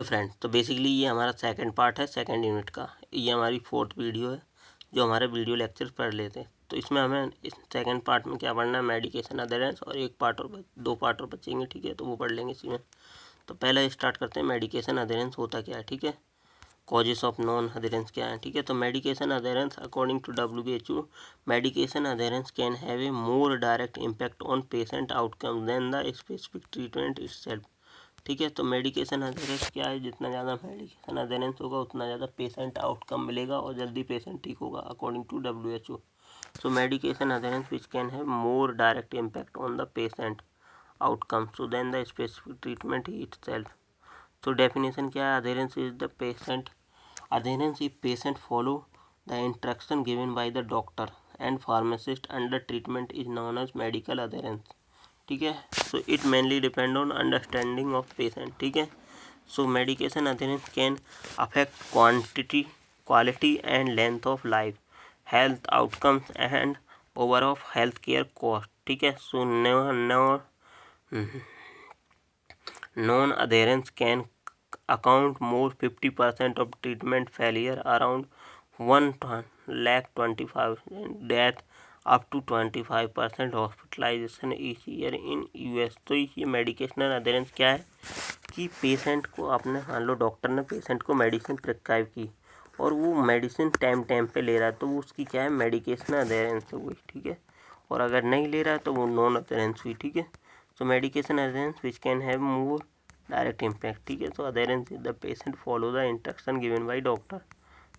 Friend, तो basically ये हमारा सेकंड पार्ट है सेकंड यूनिट का। ये हमारी फोर्थ वीडियो है जो हमारे वीडियो लेक्चर पढ़ लेते हैं। तो इसमें हमें इस सेकंड पार्ट में क्या पढ़ना है, मेडिकेशन अधेरेंस, और एक पार्ट और दो पार्ट और बचेंगे, ठीक है, तो वो पढ़ लेंगे इसी में। तो पहले स्टार्ट करते हैं, मेडिकेशन अधेरेंस होता क्या है, ठीक है, कॉजेस ऑफ नॉन अधेरेंस क्या है, ठीक है। तो medication adherence according to WHO, medication adherence can have a more direct impact on patient outcome than the specific treatment itself, ठीक है। तो मेडिकेशन अधेरेंस क्या है, जितना ज़्यादा मेडिकेशन अधेरेंस होगा उतना ज़्यादा पेशेंट आउटकम मिलेगा और जल्दी पेशेंट ठीक होगा according to WHO। So medication adherence which can have more direct impact on the patient outcome so then the specific treatment itself. तो डेफिनेशन क्या है, adherence is the patient, adherence if patient follow the instruction given by the doctor and pharmacist under treatment is known as medical adherence, ठीक है। So it mainly depend on understanding of patient, ठीक है। So medication adherence can affect quantity, quality and length of life, health outcomes and overall health care cost, ठीक है। So non adherence can account more 50% of treatment failure, around 1,25,000 death, up to 25% hospitalisation each year in US। तो ये मेडिकेशनल adherence क्या है कि patient को आपने, मान लो डॉक्टर ने पेशेंट को मेडिसिन प्रिस्क्राइब की और वो मेडिसिन टाइम टाइम पे ले रहा है, तो वो उसकी क्या है, मेडिकेशनल अधेरेंस हो गई, ठीक है। और अगर नहीं ले रहा है तो वो नॉन अधेरेंस हुई, ठीक है। So medication adherence which can have more direct impact, ठीक है। तो adherence is the patient follow the instruction given by doctor,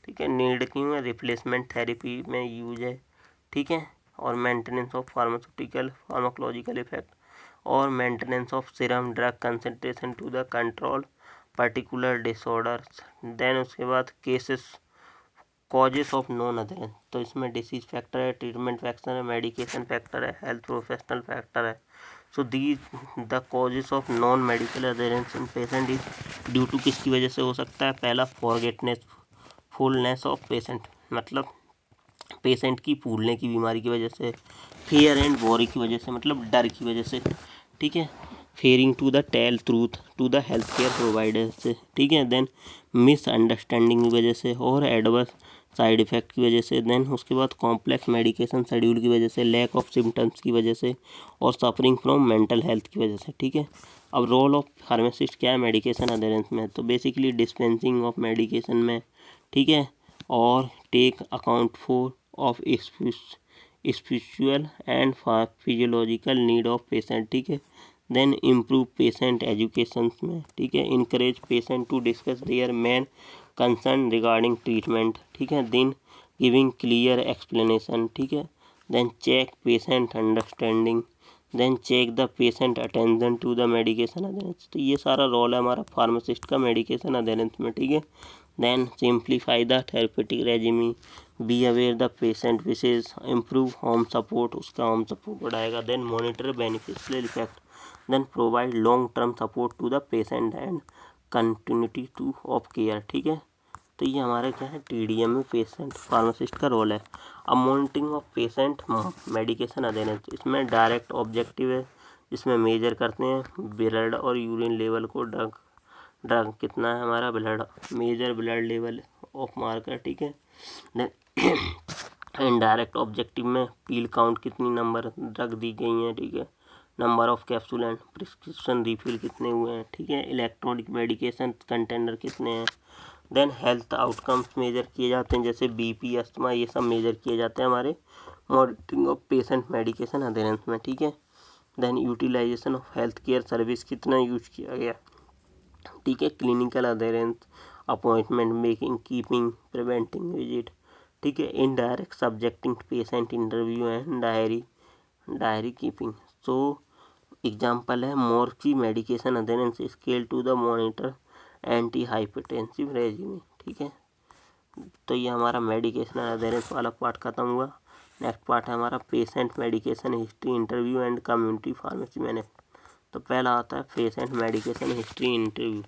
ठीक है। नीड की में रिप्लेसमेंट थेरेपी में यूज है, ठीक है। और maintenance of pharmaceutical pharmacological effect और maintenance of serum drug concentration to the control particular disorders. Then उसके बाद cases, causes of non adherence, तो इसमें डिसीज फैक्टर है, ट्रीटमेंट फैक्टर है, मेडिकेशन फैक्टर है, हेल्थ प्रोफेशनल फैक्टर है। So the the causes of non medical adherence in patient is due to, किसकी वजह से हो सकता है, पहला फॉरगेटनेस, फुलनेस ऑफ पेशेंट, मतलब पेशेंट की भूलने की बीमारी की वजह से, फियर एंड वॉरी की वजह से, मतलब डर की वजह से, ठीक है। Fearing to the tell truth to the health care provider से, ठीक है। देन मिसअंडरस्टैंडिंग की वजह से और एडवर्स साइड इफ़ेक्ट की वजह से। देन उसके बाद कॉम्प्लेक्स मेडिकेशन शेड्यूल की वजह से, लैक ऑफ सिम्टम्स की वजह से और सफरिंग फ्रॉम मेंटल हेल्थ की वजह से, ठीक है। अब रोल ऑफ फार्मासिस्ट क्या है मेडिकेशन अधेरेंस में, तो बेसिकली डिस्पेंसिंग ऑफ मेडिकेशन में, ठीक है, और take account for of spiritual and physiological need of patient, ठीक है। देन इम्प्रूव पेशेंट एजुकेशन में, ठीक है, encourage patient to discuss their main concern regarding treatment, ठीक है। देन गिविंग क्लियर एक्सप्लेनेशन, ठीक है। Then check patient understanding, then check the patient attention to the medication adherence. तो ये सारा रोल है हमारा फार्मासिस्ट का मेडिकेशन अधेरेंस में, ठीक है। Then simplify the therapeutic regimen, be aware the patient wishes, improve home support, उसका होम सपोर्ट बढ़ाएगा। Then monitor beneficial effect, then provide long term support to the patient and continuity to of care, ठीक है। तो ये हमारे क्या है, TDM में पेशेंट फार्मासिस्ट का रोल है। अब monitoring of patient medication adherence, इसमें डायरेक्ट ऑब्जेक्टिव है, इसमें मेजर करते हैं ब्लड और यूरिन लेवल को, ड्रग कितना है हमारा, blood measure blood level of marker, ठीक है। देन इनडायरेक्ट ऑब्जेक्टिव में पील काउंट कितनी नंबर ड्रग दी गई हैं, ठीक है, number of capsule and prescription refill कितने हुए हैं, ठीक है, इलेक्ट्रॉनिक मेडिकेशन कंटेनर कितने हैं। देन हेल्थ आउटकम्स मेजर किए जाते हैं, जैसे BP, अस्थमा, ये सब मेजर किए जाते हैं हमारे monitoring of patient medication adherence में, ठीक है। Then utilisation of health care service कितना यूज किया गया, ठीक है, clinical adherence, appointment making, keeping, preventing visit, ठीक है, indirect subjecting patient interview and diary keeping. So example है Morisky medication adherence scale to the monitor anti hypertensive regimen, ठीक है। तो ये हमारा मेडिकेशन अधेरेंस वाला पार्ट खत्म हुआ। नेक्स्ट पार्ट है हमारा patient medication history interview and community pharmacy management. तो पहला आता है patient medication history interview.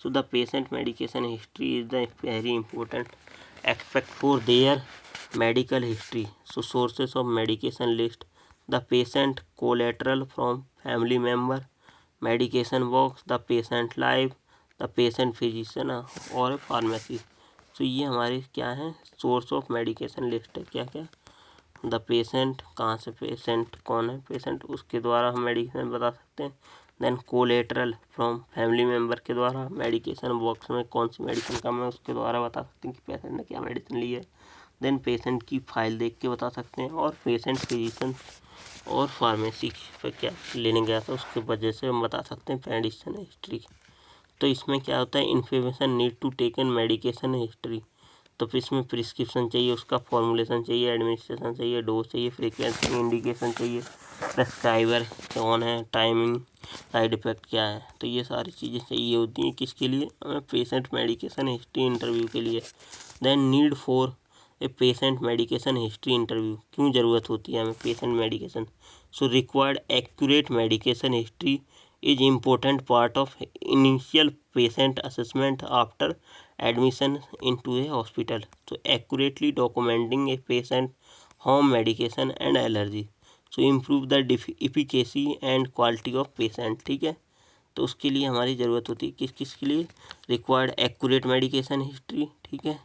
So the patient medication history is the very important aspect for their medical history. So sources of medication list, the patient collateral from family member, medication box, the patient life, the patient physician और pharmacy. तो ये हमारे क्या है, source of medication list है। क्या क्या, the patient, कहाँ से पेशेंट, कौन है पेशेंट, उसके द्वारा हम मेडिकेशन बता सकते हैं। Then collateral, from family member के द्वारा मेडिकेशन बॉक्स में कौन सी मेडिसिन कम है उसके द्वारा बता सकते हैं कि पेशेंट ने क्या मेडिसिन ली है। देन पेशेंट की फाइल देख के बता सकते हैं, और पेशेंट फिजिशियन और फार्मेसी पर क्या लेने गया था उसके वजह से हम बता सकते हैं मेडिसिन हिस्ट्री। तो इसमें क्या होता है, information need to taken medication history. तो फिर इसमें प्रिस्क्रिप्शन चाहिए, उसका फॉर्मुलेशन चाहिए, एडमिनिस्ट्रेशन चाहिए, डोज चाहिए, फ्रीक्वेंसी इंडिकेशन चाहिए, प्रेस्क्राइबर कौन है, टाइमिंग, साइड इफेक्ट क्या है। तो ये सारी चीज़ें चाहिए होती हैं किसके लिए, हमें पेशेंट मेडिकेशन हिस्ट्री इंटरव्यू के लिए। Then need for a patient medication history interview, क्यों ज़रूरत होती है हमें patient medication. So required accurate medication history is important part of initial patient assessment after admission into a hospital. So accurately documenting a patient home medication and allergy, so improve the efficacy and quality of patient। ठीक है, तो उसके लिए हमारी ज़रूरत होती है किस किस के लिए, रिक्वायर्ड एक्यूरेट मेडिकेशन हिस्ट्री, ठीक है।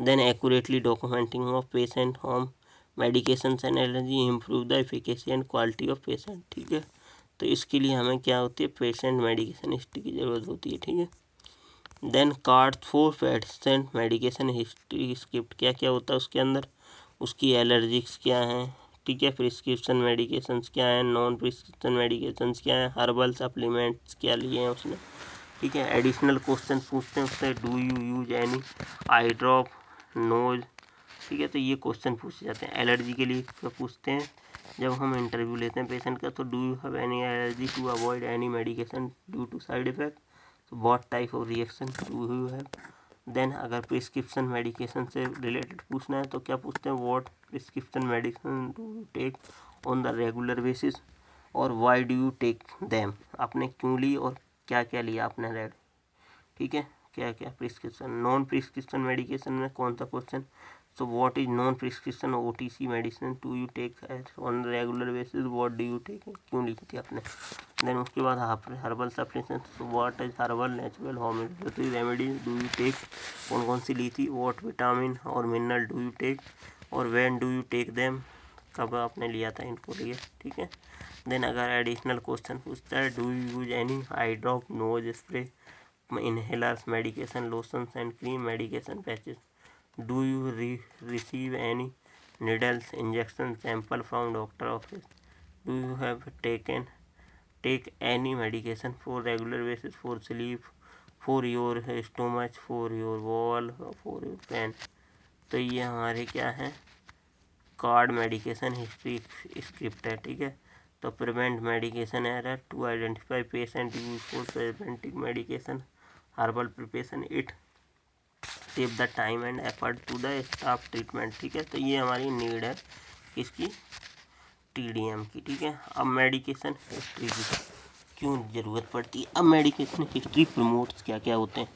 Then accurately documenting of patient home medication and allergy, improve the efficacy and quality of patient. ठीक है, तो इसके लिए हमें क्या होती है, पेशेंट मेडिकेशन हिस्ट्री की ज़रूरत होती है। ठीक है, then card for patient medication history script, क्या क्या होता है उसके अंदर, उसकी एलर्जिक्स क्या हैं, ठीक है, प्रिस्क्रिप्शन मेडिकेशंस क्या हैं, नॉन प्रिस्क्रिप्शन मेडिकेशंस क्या हैं, हर्बल सप्लीमेंट्स क्या लिए हैं उसने। ठीक है, एडिशनल क्वेश्चन पूछते हैं उससे, do you use any eye drop, nose. ठीक है, तो ये क्वेश्चन पूछे जाते हैं। एलर्जी के लिए क्या पूछते हैं, जब हम इंटरव्यू लेते हैं पेशेंट का, तो do you have any allergy to avoid any medication due to side effect, तो what type of reaction do you have. Then अगर प्रिस्क्रिप्शन मेडिकेशन से रिलेटेड पूछना है तो क्या पूछते हैं, what prescription medicine do you take on the regular basis, और why do you take them, आपने क्यों ली और क्या क्या लिया आपने रेड। ठीक है, क्या क्या प्रिस्क्रिप्शन, नॉन प्रिस्क्रिप्शन मेडिकेशन में कौन सा question, so what is non prescription OTC medicine to you take on regular basis, what do you take, क्यों लिखी थी आपने। देन उसके बाद herbal supplement, so what is herbal natural homeopathy remedies do you take, कौन कौन सी ली थी, व्हाट विटामिन और मिनरल डू यू टेक, और when do you take them, कब आपने लिया था इनको लिए। ठीक है, देन अगर एडिशनल क्वेश्चन पूछता है, do you use any eye drop, nose spray, inhalers, medication, lotions and cream, medication patches, do you receive any needles, injection sample from doctor office, do you have take any medication for regular basis, for sleep, for your stomach, for your bowel, for your pain। तो ये हमारे क्या है, card medication history script है। ठीक है, तो prevent medication error, to identify patient use for preventive medication, herbal preparation, it save the time and effort to the staff treatment. ठीक है, तो ये हमारी नीड है किसकी, TDM की। ठीक है, अब मेडिकेशन हिस्ट्री की क्यों ज़रूरत पड़ती है, अब मेडिकेशन हिस्ट्री प्रमोट्स क्या क्या होते हैं।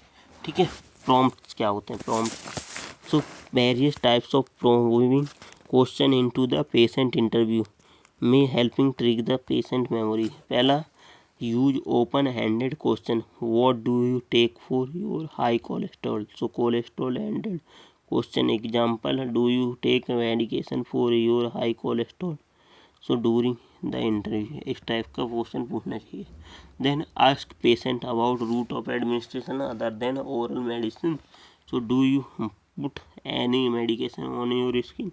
ठीक है, प्रॉम्प्ट्स क्या होते हैं, prompt, so various types of probing question into the patient interview में helping trick the patient memory. पहला, use open ended question, what do you take for your high cholesterol, so cholesterol ended question. Example, do you take medication for your high cholesterol, so during the interview, इस type का question पूछना चाहिए। Then ask patient about route of administration other than oral medicine, so do you put any medication on your skin,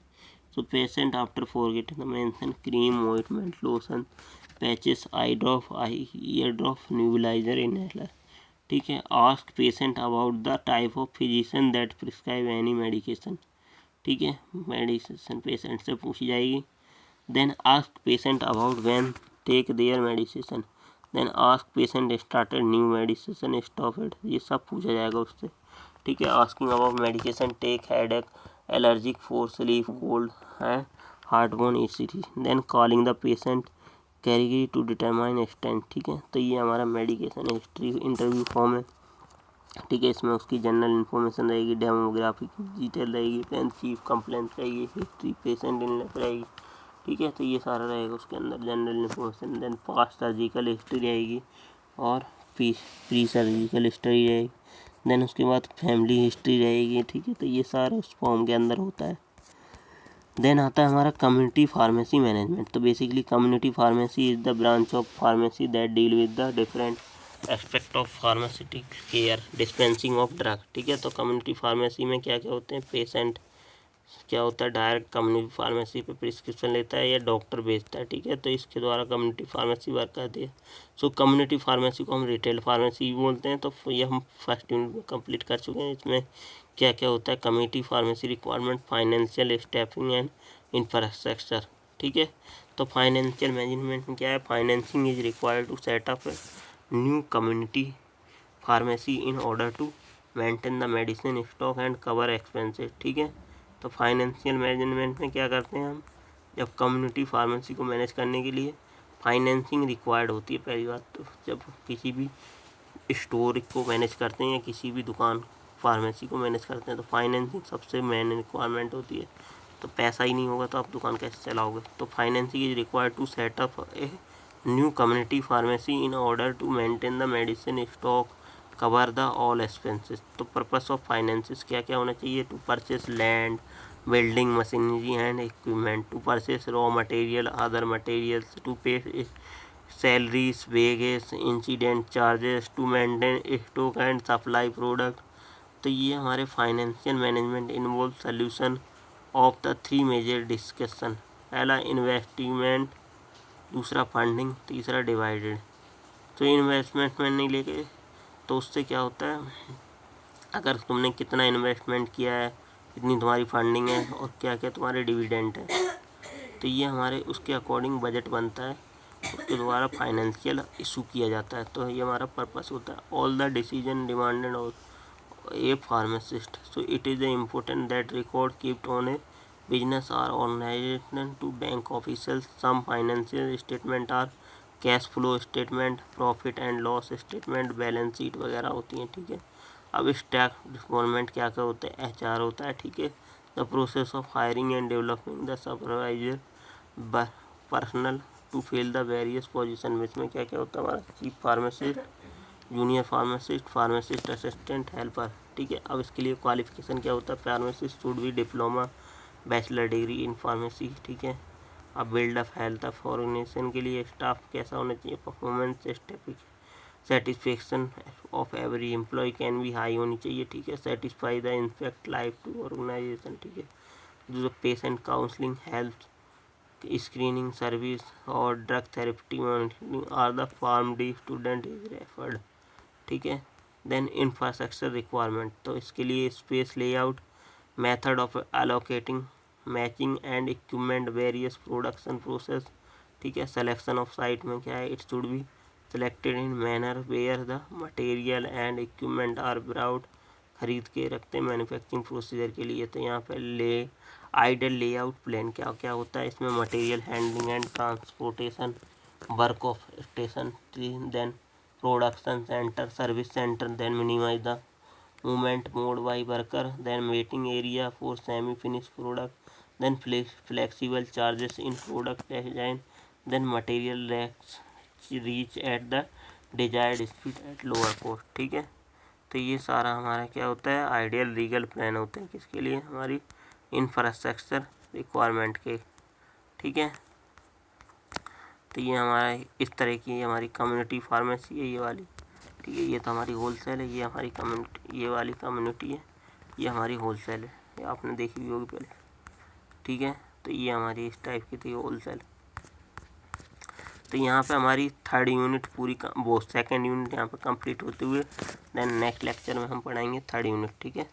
so patient after forgetting the mention cream, ointment, lotion, patches, eye drop, ear drop, nebuliser, inhaler. ठीक है, ask patient about the type of physician that prescribe any medication. ठीक है, medicine patient से पूछी जाएगी। Then ask patient about when take their medicine, then ask patient started new medicine, stop it, ये सब पूछा जाएगा उससे। ठीक है, asking about medication take, headache, allergic, for sleep, cold है, heartburn, ECT। Then calling the patient category to determine stand. ठीक है, तो ये हमारा मेडिकेशन हिस्ट्री इंटरव्यू फॉर्म है। ठीक है, इसमें उसकी जनरल इन्फॉर्मेशन रहेगी, डेमोग्राफी की डिटेल रहेगी, पेन चीफ कंप्लेंट रहेगी, हिस्ट्री, पेशेंट इलनेस रहेगी। ठीक है, तो ये सारा रहेगा उसके अंदर general information. Then past surgical history रहेगी और प्री सर्जिकल हिस्ट्री रहेगी, देन उसके बाद फैमिली हिस्ट्री रहेगी, ठीक है। तो ये सारा उस फॉर्म के अंदर होता है। देन आता है हमारा कम्युनिटी फार्मेसी मैनेजमेंट। तो basically community pharmacy is the branch of pharmacy that deal with the different aspect of pharmaceutic care dispensing of drug, ठीक है। तो कम्युनिटी फार्मेसी में क्या क्या होते हैं, पेशेंट क्या होता है डायरेक्ट कम्युनिटी फार्मेसी पे प्रिस्क्रिप्शन लेता है या डॉक्टर भेजता है, ठीक है। तो इसके द्वारा कम्युनिटी फार्मेसी वर्क करती है। सो कम्युनिटी फार्मेसी को हम रिटेल फार्मेसी भी बोलते हैं। तो ये हम फर्स्ट यूनिट में कंप्लीट कर चुके हैं। इसमें क्या क्या होता है, community pharmacy requirement, financial staffing and infrastructure, ठीक है। तो फाइनेंशियल मैनेजमेंट में क्या है, financing is required to set up new community pharmacy in order to maintain the medicine stock and cover expenses, ठीक है। तो फाइनेंशियल मैनेजमेंट में क्या करते हैं हम, जब कम्युनिटी फार्मेसी को मैनेज करने के लिए फाइनेंसिंग रिक्वायर्ड होती है। पहली बात तो जब किसी भी स्टोर को मैनेज करते हैं या किसी भी दुकान फार्मेसी को मैनेज करते हैं तो फाइनेंसिंग सबसे मेन रिक्वायरमेंट होती है। तो पैसा ही नहीं होगा तो आप दुकान कैसे चलाओगे। तो financing is required to set up a new community pharmacy in order to maintain the medicine stock, cover the all expenses. तो पर्पस ऑफ फाइनेंसिस क्या क्या होना चाहिए, to purchase land, building machinery and equipment, to purchase raw material, other materials, to pay salaries, wages, incident charges, to maintain stock and supply product. तो ये हमारे financial management involve solution of the three major discussion. पहला investment, दूसरा funding, तीसरा divided. तो investment में नहीं लेके तो उससे क्या होता है, अगर तुमने कितना इन्वेस्टमेंट किया है, कितनी तुम्हारी फंडिंग है और क्या क्या तुम्हारे डिविडेंड है, तो ये हमारे उसके अकॉर्डिंग बजट बनता है, उसके द्वारा फाइनेंशियल इशू किया जाता है। तो ये हमारा पर्पस होता है। All the decision demanded a pharmacist, so it is important that record kept on a business or organization to bank officials. Some financial statement are cash flow statement, profit and loss statement, balance sheet वगैरह होती हैं, ठीक है। अब stack department क्या क्या होता है, HR होता है, ठीक है। The process of hiring and developing the supervisor personal to fill the various position. इसमें क्या क्या होता है, हमारा chief pharmacist, junior pharmacist, pharmacist assistant, helper, ठीक है। अब इसके लिए क्वालिफिकेशन क्या होता है, फार्मासिस्ट शुड भी diploma, bachelor degree in pharmacy, ठीक है। अब build up health of organisation के लिए स्टाफ कैसा होना चाहिए, performance satisfaction of every employ can be high होनी चाहिए, ठीक है। Satisfy the infect life to organisation, ठीक है। जो patient counselling, health screening service और drug therapy monitoring are the form D student is referred, ठीक है। देन इंफ्रास्ट्रक्चर रिक्वायरमेंट, तो इसके लिए space layout, method of allocating, matching and equipment, various production process, ठीक है। सिलेक्शन ऑफ साइट में क्या है, it should be selected in manner where the material and equipment are brought, खरीद के रखते हैं मैन्युफैक्चरिंग प्रोसीजर के लिए। तो यहाँ पे आइडल लेआउट प्लान क्या क्या होता है, इसमें material handling and transportation, work of station, then production centre, service centre, then minimise the movement mode by worker, then waiting area for semi finish product, then flexible charges in product design, then material racks reach at the desired speed at lower cost, ठीक है। तो ये सारा हमारा क्या होता है, ideal legal plan होते हैं किसके लिए, हमारी इंफ्रास्ट्रक्चर रिक्वायरमेंट के, ठीक है। तो ये हमारा इस तरह की हमारी कम्युनिटी फार्मेसी है ये वाली, ठीक है। ये तो हमारी होलसेल है, ये हमारी कम्युनिटी, ये वाली कम्युनिटी है, ये हमारी होलसेल है, ये आपने देखी भी होगी पहले, ठीक है। तो ये हमारी इस टाइप की थी होलसेल। तो यहाँ पे हमारी थर्ड यूनिट पूरी वो सेकंड यूनिट यहाँ पे कंप्लीट होते हुए देन नेक्स्ट लेक्चर में हम पढ़ाएंगे थर्ड यूनिट, ठीक है।